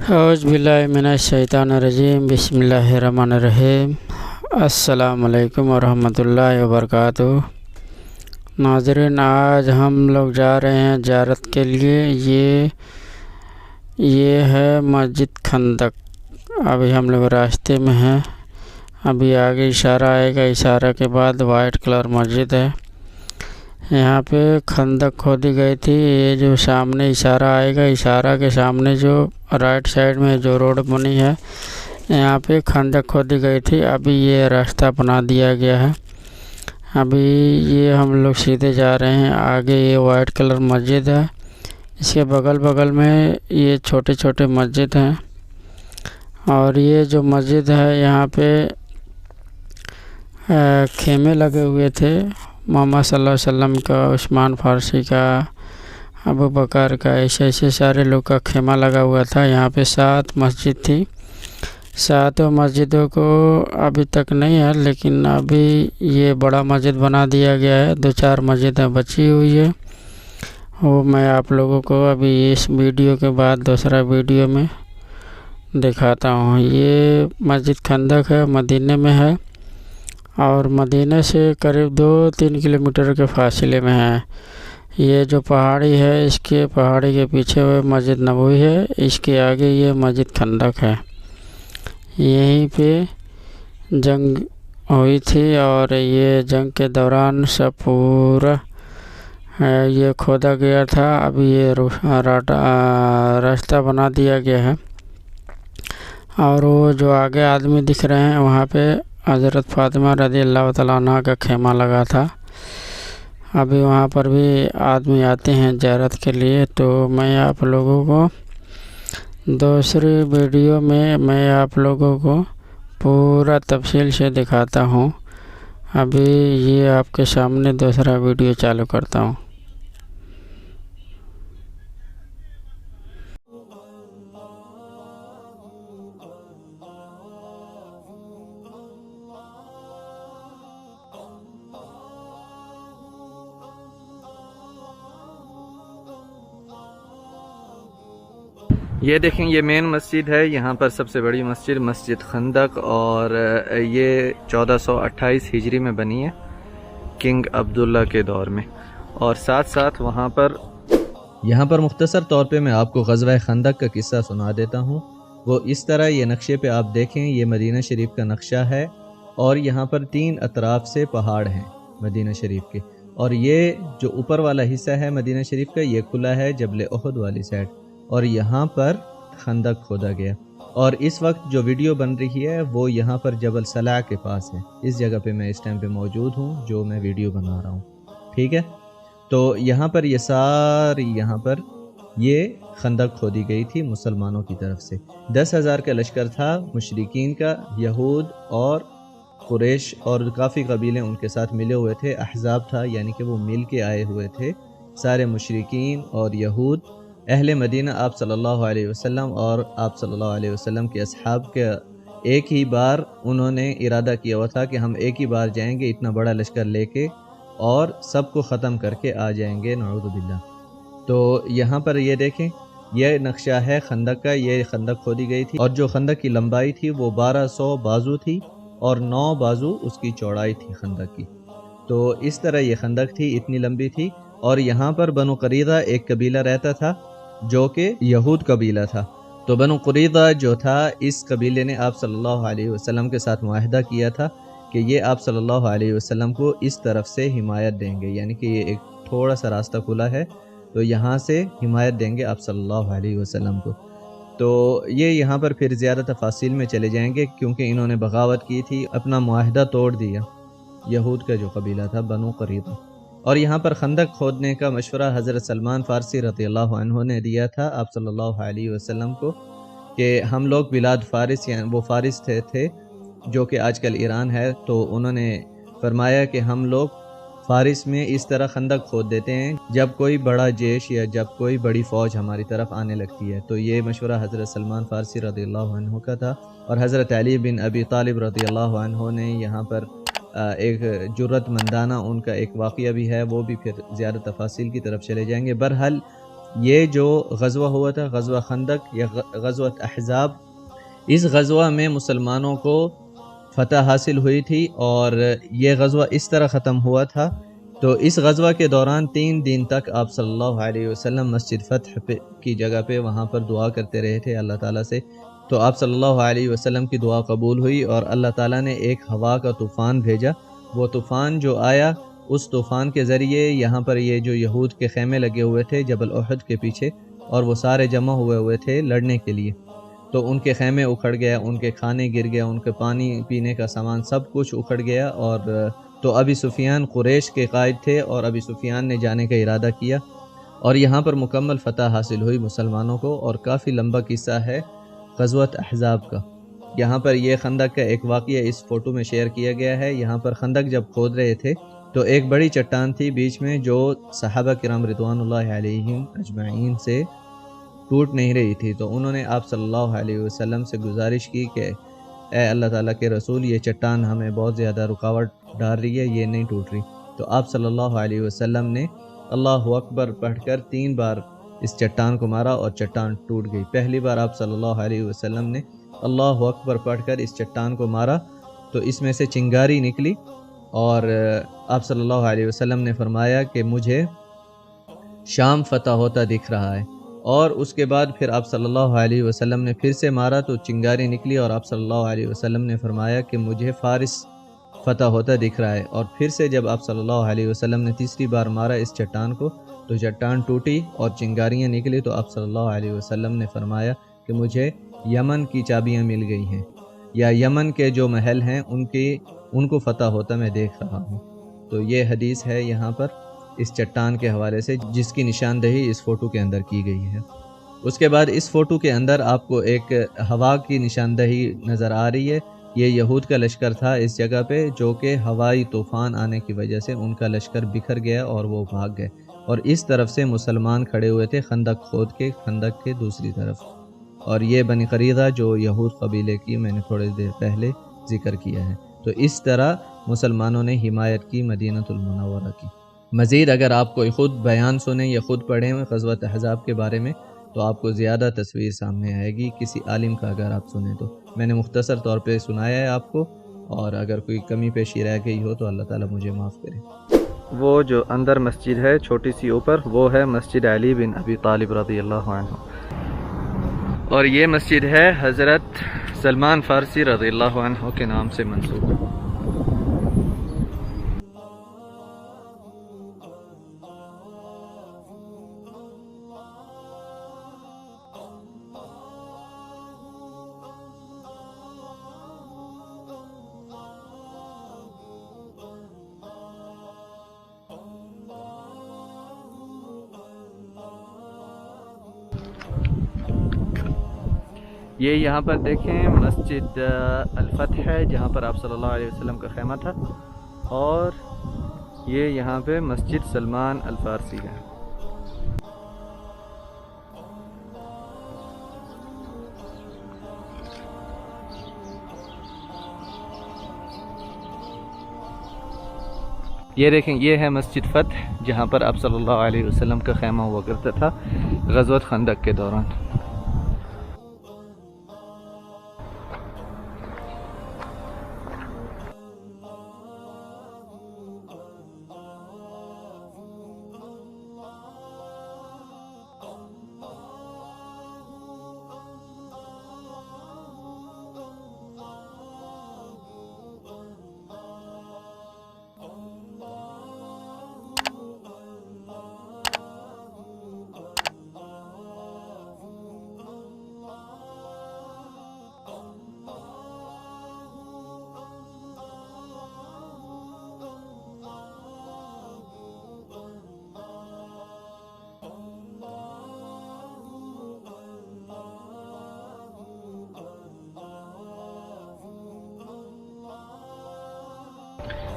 اعوذ باللہ من الشیطان الرجیم، بسم اللہ الرحمن الرحیم۔ السلام علیکم ورحمۃ اللہ وبرکاتہ۔ ناظرین، آج ہم لوگ جا رہے ہیں زیارت کے لیے۔ یہ ہے مسجد خندق۔ ابھی ہم لوگ راستے میں ہیں، ابھی آگے اشارہ آئے گا، اشارہ کے بعد وائٹ کلر مسجد ہے۔ یہاں پہ خندق کھودی گئی تھی۔ یہ جو سامنے اشارہ آئے گا، اشارہ کے سامنے جو رائٹ سائڈ میں جو روڈ بنی ہے، یہاں پہ خندق کھودی گئی تھی۔ ابھی یہ راستہ بنا دیا گیا ہے۔ ابھی یہ ہم لوگ سیدھے جا رہے ہیں۔ آگے یہ وائٹ کلر مسجد ہے، اس کے بغل میں یہ چھوٹے چھوٹے مسجد ہیں۔ اور یہ جو مسجد ہے، یہاں پہ خیمے لگے ہوئے تھے، محمد صلی اللہ علیہ وسلم کا، عثمان فارسی کا، ابو بکر کا، ایسے سارے لوگ کا خیمہ لگا ہوا تھا۔ یہاں پہ 7 مسجد تھی۔ 7 مسجدوں کو ابھی تک نہیں ہے، لیکن ابھی یہ بڑا مسجد بنا دیا گیا ہے۔ 2-4 مسجدیں بچی ہوئی ہے، وہ میں آپ لوگوں کو ابھی اس ویڈیو کے بعد دوسرا ویڈیو میں دکھاتا ہوں۔ یہ مسجد خندق ہے، مدینہ میں ہے، اور مدینہ سے قریب 2-3 کلومیٹر کے فاصلے میں ہے۔ یہ جو پہاڑی ہے، اس کے پہاڑی کے پیچھے وہ مسجد نبوی ہے، اس کے آگے یہ مسجد خندق ہے۔ یہیں پہ جنگ ہوئی تھی، اور یہ جنگ کے دوران سب پورا یہ کھودا گیا تھا۔ ابھی یہ راستہ بنا دیا گیا ہے، اور وہ جو آگے آدمی دکھ رہے ہیں، وہاں پہ حضرت فاطمہ رضی اللہ تعالیٰ عنہ کا خیمہ لگا تھا۔ ابھی وہاں پر بھی آدمی آتے ہیں زیارت کے لیے، تو میں آپ لوگوں کو دوسری ویڈیو میں آپ لوگوں کو پورا تفصیل سے دکھاتا ہوں۔ ابھی یہ آپ کے سامنے دوسرا ویڈیو چالو کرتا ہوں۔ یہ دیکھیں، یہ مین مسجد ہے۔ یہاں پر سب سے بڑی مسجد مسجد خندق، اور یہ 1428 ہجری میں بنی ہے، کنگ عبداللہ کے دور میں۔ اور ساتھ وہاں پر یہاں پر مختصر طور پہ میں آپ کو غزوہ خندق کا قصہ سنا دیتا ہوں۔ وہ اس طرح، یہ نقشے پہ آپ دیکھیں، یہ مدینہ شریف کا نقشہ ہے، اور یہاں پر 3 اطراف سے پہاڑ ہیں مدینہ شریف کے، اور یہ جو اوپر والا حصہ ہے مدینہ شریف کا، یہ کھلا ہے جبل احد والی سائڈ، اور یہاں پر خندق کھودا گیا۔ اور اس وقت جو ویڈیو بن رہی ہے، وہ یہاں پر جبل سلع کے پاس ہے۔ اس جگہ پہ میں اس ٹائم پہ موجود ہوں جو میں ویڈیو بنا رہا ہوں، ٹھیک ہے؟ تو یہاں پر یہ ساری یہ خندق کھودی گئی تھی مسلمانوں کی طرف سے۔ 10,000 کا لشکر تھا مشرکین کا، یہود اور قریش، اور کافی قبیلے ان کے ساتھ ملے ہوئے تھے۔ احزاب تھا، یعنی کہ وہ مل کے آئے ہوئے تھے، سارے مشرکین اور یہود، اہل مدینہ، آپ صلی اللہ علیہ وسلم اور آپ صلی اللہ علیہ وسلم کے اصحاب کے ایک ہی بار انہوں نے ارادہ کیا ہوا تھا کہ ہم ایک ہی بار جائیں گے اتنا بڑا لشکر لے کے، اور سب کو ختم کر کے آ جائیں گے، نعوذ باللہ۔ تو یہاں پر یہ دیکھیں، یہ نقشہ ہے خندق کا۔ یہ خندق کھودی گئی تھی، اور جو خندق کی لمبائی تھی وہ 1200 بازو تھی، اور 9 بازو اس کی چوڑائی تھی خندق کی۔ تو اس طرح یہ خندق تھی، اتنی لمبی تھی۔ اور یہاں پر بنو قریظہ ایک قبیلہ رہتا تھا جو کہ یہود قبیلہ تھا۔ تو بنو قریظہ جو تھا، اس قبیلے نے آپ صلی اللہ علیہ وسلم کے ساتھ معاہدہ کیا تھا کہ یہ آپ صلی اللہ علیہ وسلم کو اس طرف سے حمایت دیں گے، یعنی کہ یہ ایک تھوڑا سا راستہ کھلا ہے، تو یہاں سے حمایت دیں گے آپ صلی اللہ علیہ وسلم کو۔ تو یہ یہاں پر پھر زیادہ تفاصیل میں چلے جائیں گے، کیونکہ انہوں نے بغاوت کی تھی، اپنا معاہدہ توڑ دیا، یہود کا جو قبیلہ تھا بنو قریظہ۔ اور یہاں پر خندق کھودنے کا مشورہ حضرت سلمان فارسی رضی اللہ عنہ نے دیا تھا آپ صلی اللہ علیہ وسلم کو، کہ ہم لوگ بلاد فارس، یعنی وہ فارس تھے جو کہ آج کل ایران ہے، تو انہوں نے فرمایا کہ ہم لوگ فارس میں اس طرح خندق کھود دیتے ہیں جب کوئی بڑا جیش یا جب کوئی بڑی فوج ہماری طرف آنے لگتی ہے۔ تو یہ مشورہ حضرت سلمان فارسی رضی اللہ عنہ کا تھا، اور حضرت علی بن ابی طالب رضی اللہ عنہ نے یہاں پر ایک جرت مندانہ ان کا ایک واقعہ بھی ہے، وہ بھی پھر زیادہ تفاصیل کی طرف چلے جائیں گے۔ بہرحال یہ جو غزوہ ہوا تھا غزوہ خندق یا غزوۃ احزاب، اس غزوہ میں مسلمانوں کو فتح حاصل ہوئی تھی، اور یہ غزوہ اس طرح ختم ہوا تھا۔ تو اس غزوہ کے دوران 3 دن تک آپ صلی اللہ علیہ وسلم مسجد فتح کی جگہ پہ وہاں پر دعا کرتے رہے تھے اللہ تعالیٰ سے۔ تو آپ صلی اللہ علیہ وسلم کی دعا قبول ہوئی، اور اللہ تعالیٰ نے ایک ہوا کا طوفان بھیجا۔ وہ طوفان جو آیا، اس طوفان کے ذریعے یہاں پر یہ جو یہود کے خیمے لگے ہوئے تھے جبل احد کے پیچھے، اور وہ سارے جمع ہوئے تھے لڑنے کے لیے، تو ان کے خیمے اکھڑ گیا، ان کے کھانے گر گیا، ان کے پانی پینے کا سامان سب کچھ اکھڑ گیا۔ اور تو ابی سفیان قریش کے قائد تھے، اور ابی سفیان نے جانے کا ارادہ کیا، اور یہاں پر مکمل فتح حاصل ہوئی مسلمانوں کو۔ اور کافی لمبا قصہ ہے غزوۃ احزاب کا۔ یہاں پر یہ خندق کا ایک واقعہ اس فوٹو میں شیئر کیا گیا ہے۔ یہاں پر خندق جب کھود رہے تھے تو ایک بڑی چٹان تھی بیچ میں، جو صحابہ کرام رضوان اللہ علیہم اجمعین سے ٹوٹ نہیں رہی تھی۔ تو انہوں نے آپ صلی اللہ علیہ وسلم سے گزارش کی کہ اے اللہ تعالیٰ کے رسول، یہ چٹان ہمیں بہت زیادہ رکاوٹ ڈال رہی ہے، یہ نہیں ٹوٹ رہی۔ تو آپ صلی اللہ علیہ وسلم نے اللہ اکبر پڑھ کر 3 بار اس چٹان کو مارا، اور چٹان ٹوٹ گئی۔ پہلی بار آپ صلی اللہ علیہ وسلم نے اللہ اکبر پڑھ کر اس چٹان کو مارا تو اس میں سے چنگاری نکلی، اور آپ صلی اللہ علیہ وسلم نے فرمایا کہ مجھے شام فتح ہوتا دکھ رہا ہے۔ اور اس کے بعد پھر آپ صلی اللہ علیہ وسلم نے پھر سے مارا تو چنگاری نکلی، اور آپ صلی اللہ علیہ وسلم نے فرمایا کہ مجھے فارس فتح ہوتا دکھ رہا ہے۔ اور پھر سے جب آپ صلی اللہ علیہ وسلم نے تیسری بار مارا اس چٹان کو تو چٹان ٹوٹی اور چنگاریاں نکلی، تو آپ صلی اللہ علیہ وسلم نے فرمایا کہ مجھے یمن کی چابیاں مل گئی ہیں، یا یمن کے جو محل ہیں ان کو فتح ہوتا میں دیکھ رہا ہوں۔ تو یہ حدیث ہے یہاں پر اس چٹان کے حوالے سے، جس کی نشاندہی اس فوٹو کے اندر کی گئی ہے۔ اس کے بعد اس فوٹو کے اندر آپ کو ایک ہوا کی نشاندہی نظر آ رہی ہے۔ یہ یہود کا لشکر تھا اس جگہ پہ، جو کہ ہوائی طوفان آنے کی وجہ سے ان کا لشکر بکھر گیا اور وہ بھاگ گئے، اور اس طرف سے مسلمان کھڑے ہوئے تھے خندق کھود کے، خندق کے دوسری طرف۔ اور یہ بنی قریظہ جو یہود قبیلے کی میں نے تھوڑی دیر پہلے ذکر کیا ہے۔ تو اس طرح مسلمانوں نے حمایت کی مدینہ المنورہ کی۔ مزید اگر آپ کوئی خود بیان سنیں یا خود پڑھیں غزوۃ احزاب کے بارے میں تو آپ کو زیادہ تصویر سامنے آئے گی، کسی عالم کا اگر آپ سنیں تو۔ میں نے مختصر طور پہ سنایا ہے آپ کو، اور اگر کوئی کمی پیشی رہ گئی ہو تو اللہ تعالیٰ مجھے معاف کرے۔ وہ جو اندر مسجد ہے چھوٹی سی اوپر، وہ ہے مسجد علی بن ابی طالب رضی اللہ عنہ، اور یہ مسجد ہے حضرت سلمان فارسی رضی اللہ عنہ کے نام سے منسوب ہے۔ یہ یہاں پر دیکھیں مسجد الفتح ہے، جہاں پر آپ صلی اللہ علیہ وسلم کا خیمہ تھا، اور یہ یہاں پہ مسجد سلمان الفارسی ہے۔ یہ دیکھیں، یہ ہے مسجد فتح، جہاں پر آپ صلی اللہ علیہ وسلم کا خیمہ ہوا کرتا تھا غزوۃ خندق کے دوران۔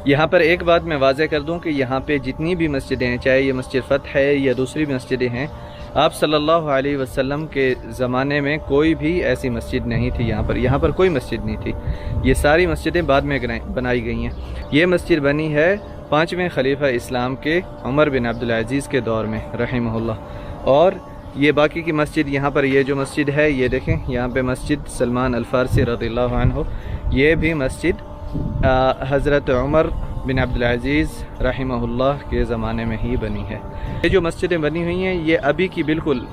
یہاں پر ایک بات میں واضح کر دوں کہ یہاں پہ جتنی بھی مسجدیں ہیں، چاہے یہ مسجد فتح ہے یا دوسری مسجدیں ہیں، آپ صلی اللہ علیہ وسلم کے زمانے میں کوئی بھی ایسی مسجد نہیں تھی۔ یہاں پر کوئی مسجد نہیں تھی، یہ ساری مسجدیں بعد میں بنائی گئی ہیں۔ یہ مسجد بنی ہے 5ویں خلیفہ اسلام کے عمر بن عبدالعزیز کے دور میں رحمہ اللہ، اور یہ باقی کی مسجد یہاں پر یہ جو مسجد ہے یہ دیکھیں، یہاں پہ مسجد سلمان الفارسی رضی اللہ عنہ، یہ بھی مسجد حضرت عمر بن عبدالعزیز رحمہ اللہ کے زمانے میں ہی بنی ہے۔ یہ جو مسجدیں بنی ہوئی ہیں یہ ابھی کی بالکل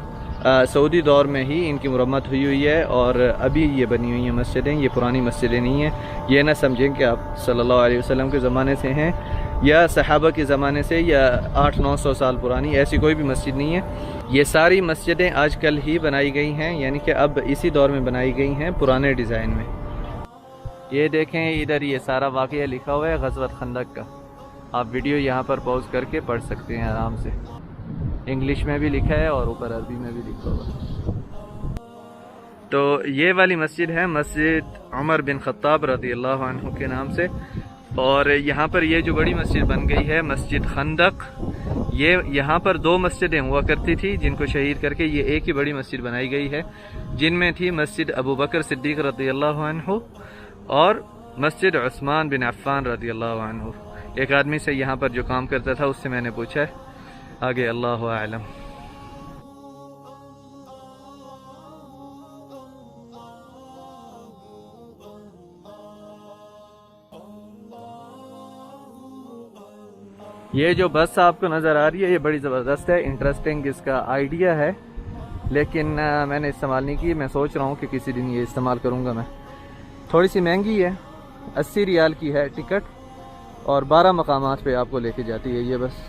سعودی دور میں ہی ان کی مرمت ہوئی ہے، اور ابھی یہ بنی ہوئی ہیں مسجدیں، یہ پرانی مسجدیں نہیں ہیں۔ یہ نہ سمجھیں کہ آپ صلی اللہ علیہ وسلم کے زمانے سے ہیں یا صحابہ کے زمانے سے یا 800-900 سال پرانی، ایسی کوئی بھی مسجد نہیں ہے۔ یہ ساری مسجدیں آج کل ہی بنائی گئی ہیں، یعنی کہ اب اسی دور میں بنائی گئی ہیں پرانے ڈیزائن میں۔ یہ دیکھیں ادھر یہ سارا واقعہ لکھا ہوا ہے غزوۃ خندق کا، آپ ویڈیو یہاں پر پاؤز کر کے پڑھ سکتے ہیں آرام سے، انگلش میں بھی لکھا ہے اور اوپر عربی میں بھی لکھا ہوا ہے۔ تو یہ والی مسجد ہے مسجد عمر بن خطاب رضی اللہ عنہ کے نام سے، اور یہاں پر یہ جو بڑی مسجد بن گئی ہے مسجد خندق، یہ یہاں پر 2 مسجدیں ہوا کرتی تھی جن کو شہید کر کے یہ ایک ہی بڑی مسجد بنائی گئی ہے، جن میں تھی مسجد ابو بکر صدیق رضی اللہ عنہ اور مسجد عثمان بن عفان رضی اللہ عنہ۔ ایک آدمی سے یہاں پر جو کام کرتا تھا اس سے میں نے پوچھا ہے، آگے اللہ اعلم۔ یہ جو بس آپ کو نظر آ رہی ہے یہ بڑی زبردست ہے، انٹرسٹنگ اس کا آئیڈیا ہے، لیکن میں نے استعمال نہیں کی۔ میں سوچ رہا ہوں کہ کسی دن یہ استعمال کروں گا میں۔ تھوڑی سی مہنگی ہے، 80 ریال کی ہے ٹکٹ، اور 12 مقامات پہ آپ کو لے کے جاتی ہے یہ بس۔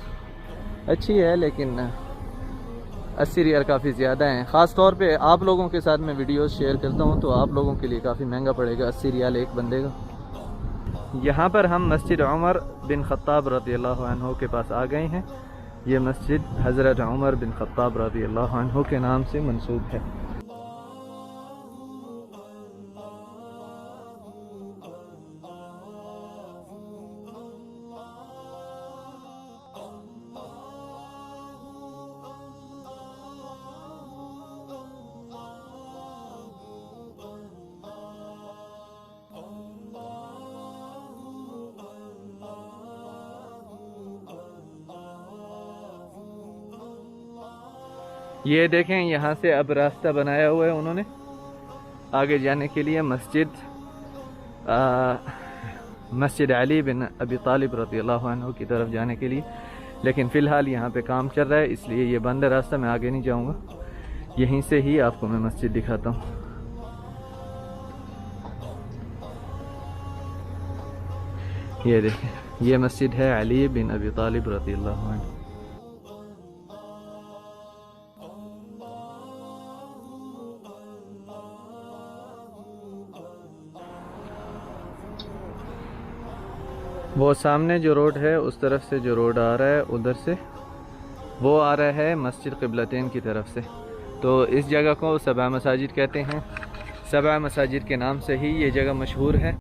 اچھی ہے لیکن 80 ریال کافی زیادہ ہیں، خاص طور پہ آپ لوگوں کے ساتھ میں ویڈیوز شیئر کرتا ہوں تو آپ لوگوں کے لیے کافی مہنگا پڑے گا، 80 ریال ایک بندے کا۔ یہاں پر ہم مسجد عمر بن خطاب رضی اللہ عنہ کے پاس آ گئے ہیں۔ یہ مسجد حضرت عمر بن خطاب رضی اللہ عنہ کے نام سے منسوب ہے۔ یہ دیکھیں یہاں سے اب راستہ بنایا ہوا ہے انہوں نے آگے جانے کے لیے مسجد علی بن ابی طالب رضی اللہ عنہ کی طرف جانے کے لیے، لیکن فی الحال یہاں پہ کام چل رہا ہے اس لیے یہ بند ہے راستہ، میں آگے نہیں جاؤں گا، یہیں سے ہی آپ کو میں مسجد دکھاتا ہوں۔ یہ دیکھیں یہ مسجد ہے علی بن ابی طالب رضی اللہ عنہ۔ وہ سامنے جو روڈ ہے اس طرف سے جو روڈ آ رہا ہے ادھر سے وہ آ رہا ہے مسجد قبلتین کی طرف سے، تو اس جگہ کو 7 مساجد کہتے ہیں، 7 مساجد کے نام سے ہی یہ جگہ مشہور ہے۔